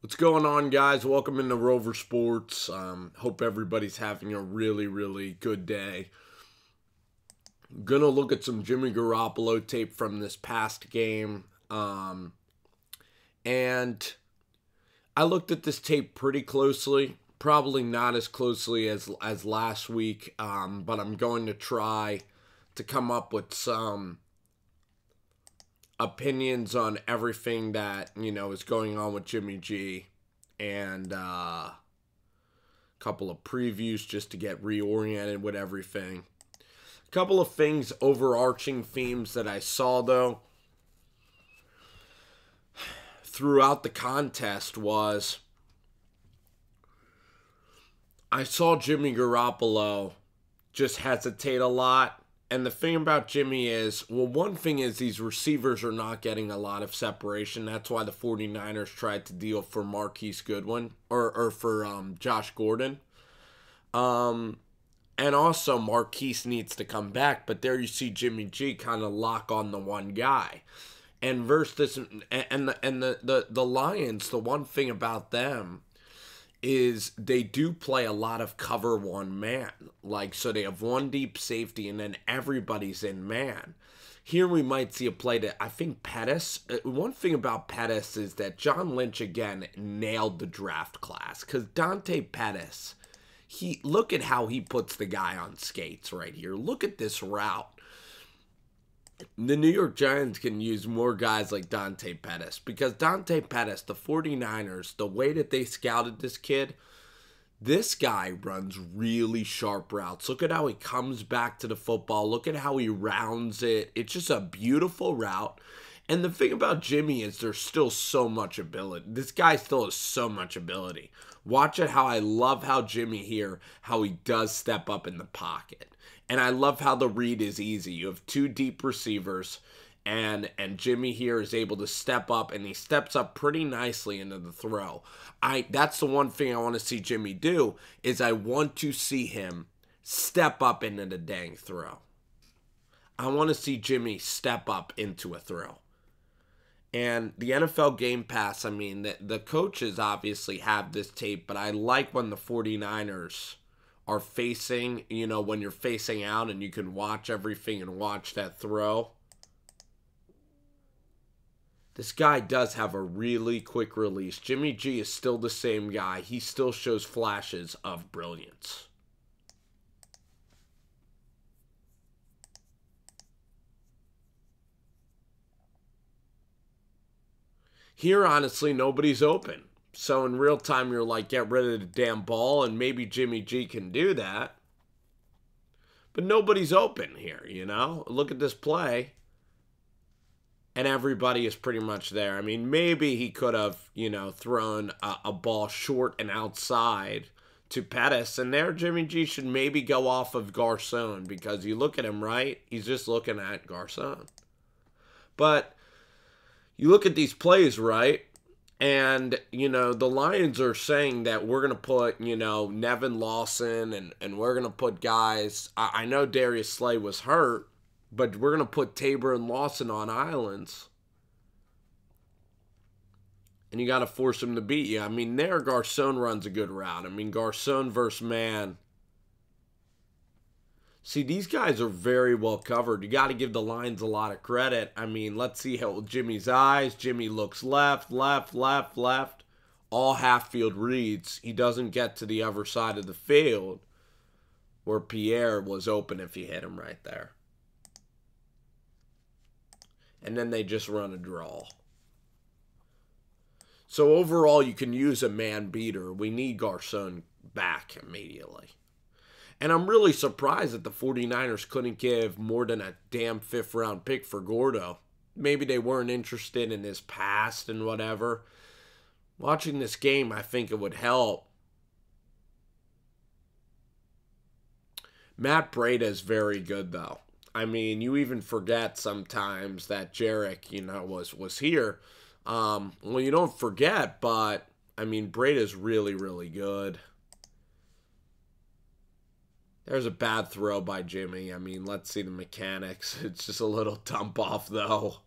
What's going on, guys? Welcome into Rover Sports. Hope everybody's having a really good day. Gonna look at some Jimmy Garoppolo tape from this past game. And I looked at this tape pretty closely. Probably not as closely as last week, but I'm going to try to come up with some opinions on everything that is going on with Jimmy G, and a couple of previews just to get reoriented with everything. A couple of things, overarching themes that I saw though throughout the contest was I saw Jimmy Garoppolo just hesitate a lot. And the thing about Jimmy is, well, one thing is these receivers are not getting a lot of separation. That's why the 49ers tried to deal for Marquise Goodwin or for Josh Gordon. And also Marquise needs to come back, but there you see Jimmy G kind of lock on the one guy. And versus the Lions, the one thing about them is they do play a lot of cover one man. Like, so they have one deep safety and then everybody's in man. Here we might see a play that I think Pettis, one thing about Pettis is that John Lynch again nailed the draft class. Because Dante Pettis, look at how he puts the guy on skates right here. Look at this route. The New York Giants can use more guys like Dante Pettis because Dante Pettis, the 49ers, the way that they scouted this kid, this guy runs really sharp routes. Look at how he comes back to the football. Look at how he rounds it. It's just a beautiful route. And the thing about Jimmy is there's still so much ability. This guy still has so much ability. Watch it how I love how Jimmy here, how he does step up in the pocket. And I love how the read is easy. You have two deep receivers, and Jimmy here is able to step up, and he steps up pretty nicely into the throw. That's the one thing I want to see Jimmy do, is I want to see him step up into the dang throw. I want to see Jimmy step up into a throw. And the NFL Game Pass, I mean, the coaches obviously have this tape, but I like when the 49ers are facing, when you're facing out and you can watch everything and watch that throw. This guy does have a really quick release. Jimmy G is still the same guy. He still shows flashes of brilliance. Here, honestly, nobody's open. So in real time, you're like, get rid of the damn ball, and maybe Jimmy G can do that. But nobody's open here, Look at this play. And everybody is pretty much there. I mean, maybe he could have, thrown a ball short and outside to Pettis. And there, Jimmy G should maybe go off of Garcon, because you look at him, right? He's just looking at Garcon. But you look at these plays, right? And, the Lions are saying that we're going to put, Nevin Lawson and we're going to put guys. I know Darius Slay was hurt, but we're going to put Tabor and Lawson on islands. And you got to force them to beat you. I mean, there Garcon runs a good route. I mean, Garcon versus man. See, these guys are very well covered. You got to give the Lions a lot of credit. I mean, let's see how Jimmy's eyes. Jimmy looks left. All half-field reads. He doesn't get to the other side of the field where Pierre was open if he hit him right there. And then they just run a draw. So overall, you can use a man beater. We need Garcon back immediately. And I'm really surprised that the 49ers couldn't give more than a damn 5th-round pick for Gordo. Maybe they weren't interested in his past and whatever. Watching this game, I think it would help. Matt Breida is very good, though. I mean, you even forget sometimes that Jarek, was here. Well, you don't forget, but, I mean, Breida's really good. There's a bad throw by Jimmy. I mean, let's see the mechanics. It's just a little dump off, though.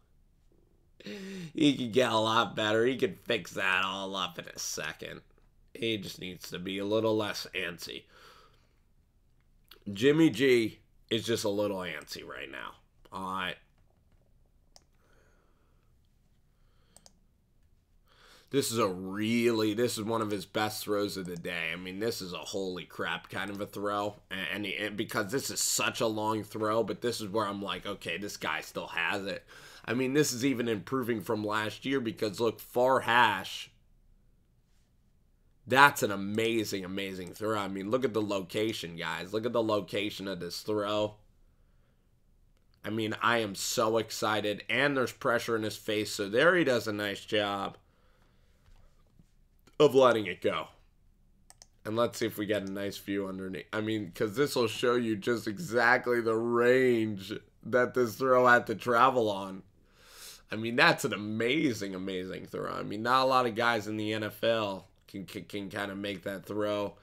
He could get a lot better. He could fix that all up in a second. He just needs to be a little less antsy. Jimmy G is just a little antsy right now. All right. This is one of his best throws of the day. I mean, this is a holy crap kind of a throw. And because this is such a long throw, but this is where I'm like, okay, this guy still has it. I mean, this is even improving from last year because, look, far hash. That's an amazing, amazing throw. I mean, look at the location, guys. Look at the location of this throw. I mean, I am so excited. And there's pressure in his face, so there he does a nice job of letting it go. And let's see if we get a nice view underneath. I mean, because this will show you just exactly the range that this throw had to travel on. I mean, that's an amazing, amazing throw. I mean, not a lot of guys in the NFL can kind of make that throw.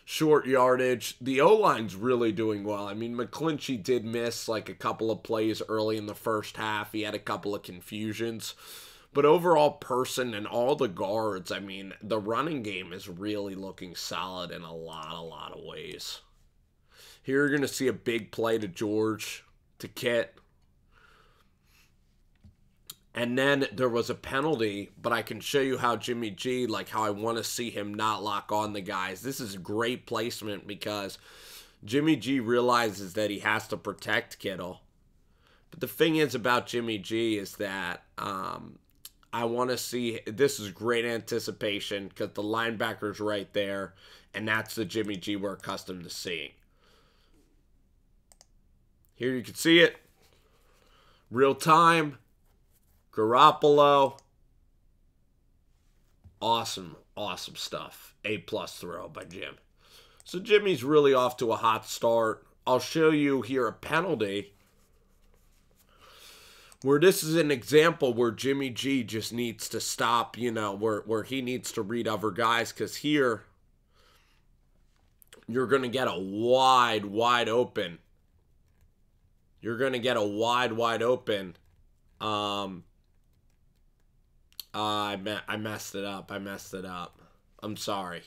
Short yardage. The O-line's really doing well. I mean, McClinchy did miss like a couple of plays early in the first half. He had a couple of confusions. But overall, Person and all the guards, I mean, the running game is really looking solid in a lot of ways. Here you're going to see a big play to George, to Kit. And then there was a penalty, but I can show you how Jimmy G, like how I want to see him not lock on the guys. This is great placement because Jimmy G realizes that he has to protect Kittle. But the thing is about Jimmy G is that I want to see, this is great anticipation because the linebacker's right there, and that's the Jimmy G we're accustomed to seeing. Here you can see it. Real time. Garoppolo. Awesome, awesome stuff. A+ throw by Jim. So Jimmy's really off to a hot start. I'll show you here a penalty where this is an example where Jimmy G just needs to stop, you know, where he needs to read other guys, because here you're going to get a wide open. You're going to get a wide open. I messed it up. I'm sorry.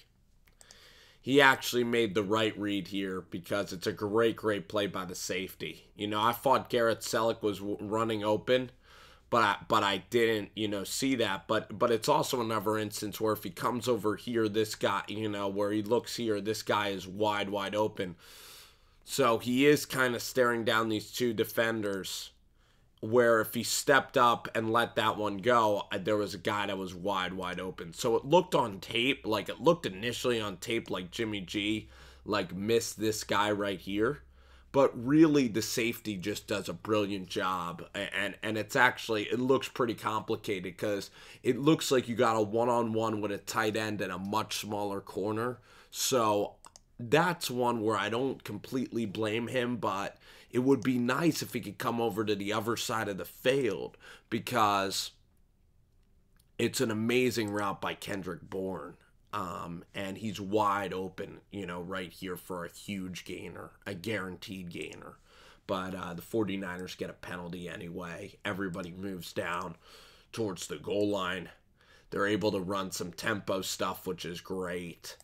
He actually made the right read here because it's a great play by the safety. You know, I thought Garrett Selleck was running open, but I didn't, you know, see that. But it's also another instance where if he comes over here, this guy, you know, where he looks here, this guy is wide open. So he is kind of staring down these two defenders, where if he stepped up and let that one go, there was a guy that was wide open. So it looked on tape, like it looked initially on tape like Jimmy G, like missed this guy right here. But really the safety just does a brilliant job. And it's actually, it looks pretty complicated because it looks like you got a one-on-one with a tight end and a much smaller corner. So that's one where I don't completely blame him, but it would be nice if he could come over to the other side of the field because it's an amazing route by Kendrick Bourne. And he's wide open, you know, right here for a huge gainer, a guaranteed gainer. But the 49ers get a penalty anyway. Everybody moves down towards the goal line. They're able to run some tempo stuff, which is great.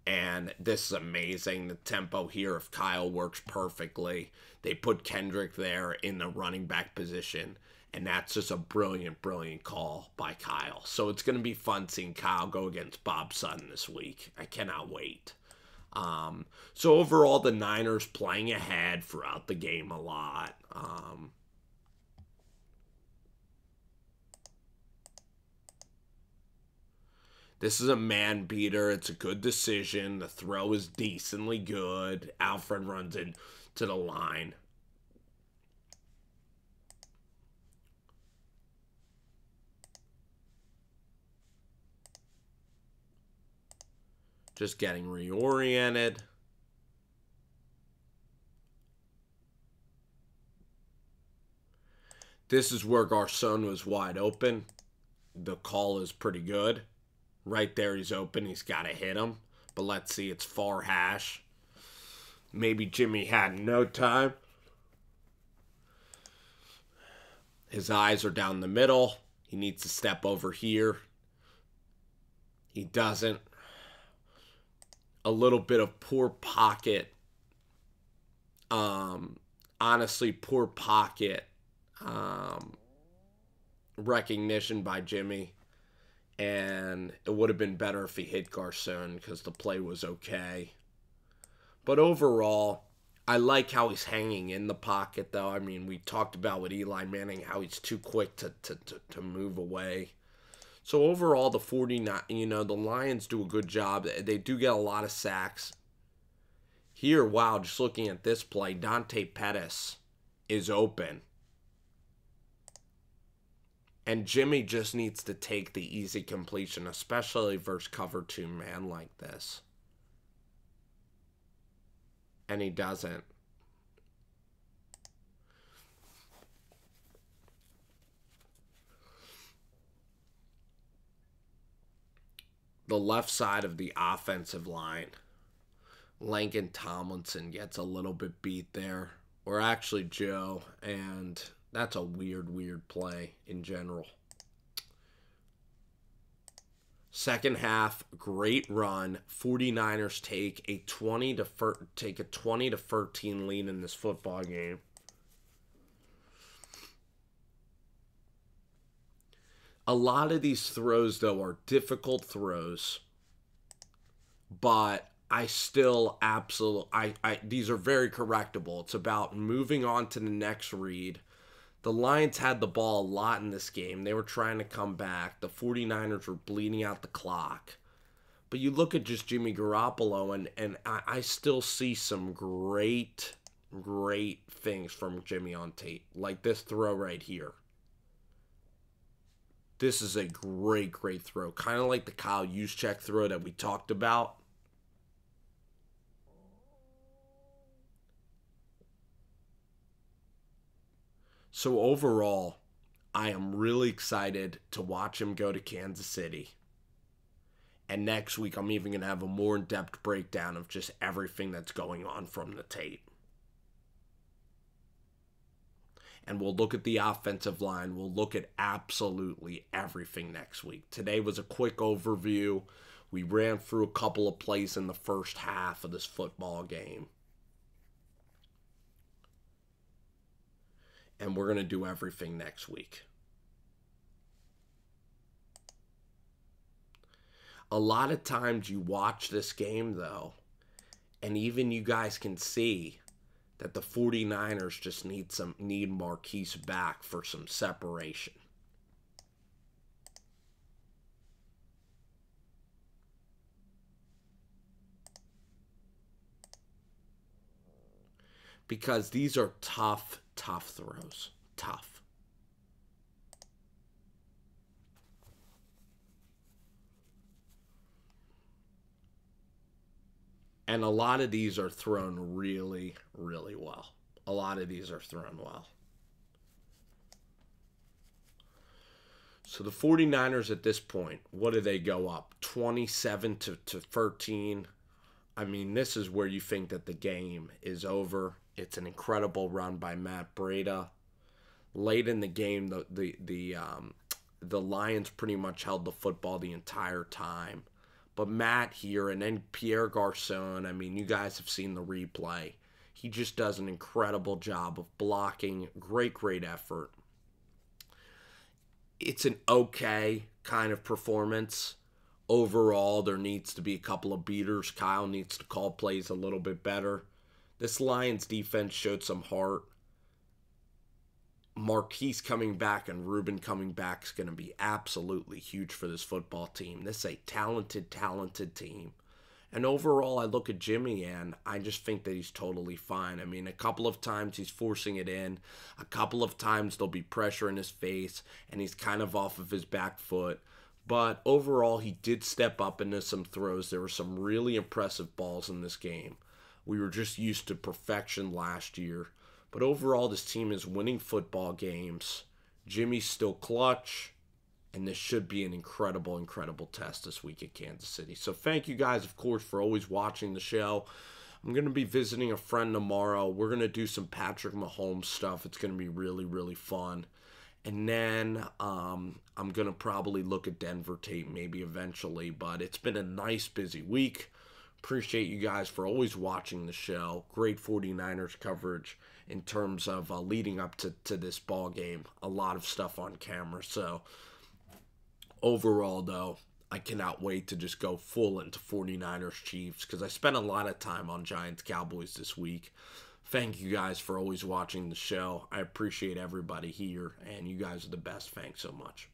And this is amazing. The tempo here of Kyle works perfectly. They put Kendrick there in the running back position. And that's just a brilliant call by Kyle. So it's going to be fun seeing Kyle go against Bob Sutton this week. I cannot wait. So overall, the Niners playing ahead throughout the game a lot. This is a man beater. It's a good decision. The throw is decently good. Alfred runs into the line. Just getting reoriented. This is where Garcon was wide open. The call is pretty good. Right there he's open. He's got to hit him. But let's see. It's far hash. Maybe Jimmy had no time. His eyes are down the middle. He needs to step over here. He doesn't. A little bit of poor pocket. Honestly, poor pocket recognition by Jimmy. And it would have been better if he hit Garcon because the play was okay. But overall, I like how he's hanging in the pocket, though. I mean, we talked about with Eli Manning how he's too quick to move away. So overall, the 49, the Lions do a good job. They do get a lot of sacks. Here, wow, just looking at this play, Dante Pettis is open. And Jimmy just needs to take the easy completion, especially versus cover 2 man like this. And he doesn't. The left side of the offensive line, Langston Tomlinson gets a little bit beat there. Or actually Joe, and that's a weird play in general. Second half, great run. 49ers take a 20 to 13 lead in this football game. A lot of these throws, though, are difficult throws, but I still these are very correctable. It's about moving on to the next read. The Lions had the ball a lot in this game. They were trying to come back. The 49ers were bleeding out the clock. But you look at just Jimmy Garoppolo, and I still see some great things from Jimmy on tape. Like this throw right here. This is a great throw. Kind of like the Kyle Juszczyk throw that we talked about. So overall, I am really excited to watch him go to Kansas City. And next week, I'm even going to have a more in-depth breakdown of just everything that's going on from the tape. And we'll look at the offensive line. We'll look at absolutely everything next week. Today was a quick overview. We ran through a couple of plays in the first half of this football game. And we're going to do everything next week. A lot of times you watch this game, though, and even you guys can see that the 49ers just need Marquise back for some separation. Because these are tough throws. Tough. And a lot of these are thrown really well. A lot of these are thrown well. So the 49ers at this point, what do they go up? 27 to 13. I mean, this is where you think that the game is over. It's an incredible run by Matt Breida. Late in the game, the Lions pretty much held the football the entire time. But Matt here and then Pierre Garcon, I mean, you guys have seen the replay. He just does an incredible job of blocking. Great effort. It's an okay kind of performance. Overall, there needs to be a couple of beaters. Kyle needs to call plays a little bit better. This Lions defense showed some heart. Marquise coming back and Ruben coming back is going to be absolutely huge for this football team. This is a talented team. And overall, I look at Jimmy and I just think that he's totally fine. I mean, a couple of times he's forcing it in. A couple of times there'll be pressure in his face and he's kind of off of his back foot. But overall, he did step up into some throws. There were some really impressive balls in this game. We were just used to perfection last year. But overall, this team is winning football games. Jimmy's still clutch. And this should be an incredible test this week at Kansas City. So thank you guys, of course, for always watching the show. I'm going to be visiting a friend tomorrow. We're going to do some Patrick Mahomes stuff. It's going to be really fun. And then I'm going to probably look at Denver tape maybe eventually. But it's been a nice, busy week. Appreciate you guys for always watching the show. Great 49ers coverage in terms of leading up to this ball game. A lot of stuff on camera. So overall, though, I cannot wait to just go full into 49ers Chiefs because I spent a lot of time on Giants Cowboys this week. Thank you guys for always watching the show. I appreciate everybody here, and you guys are the best. Thanks so much.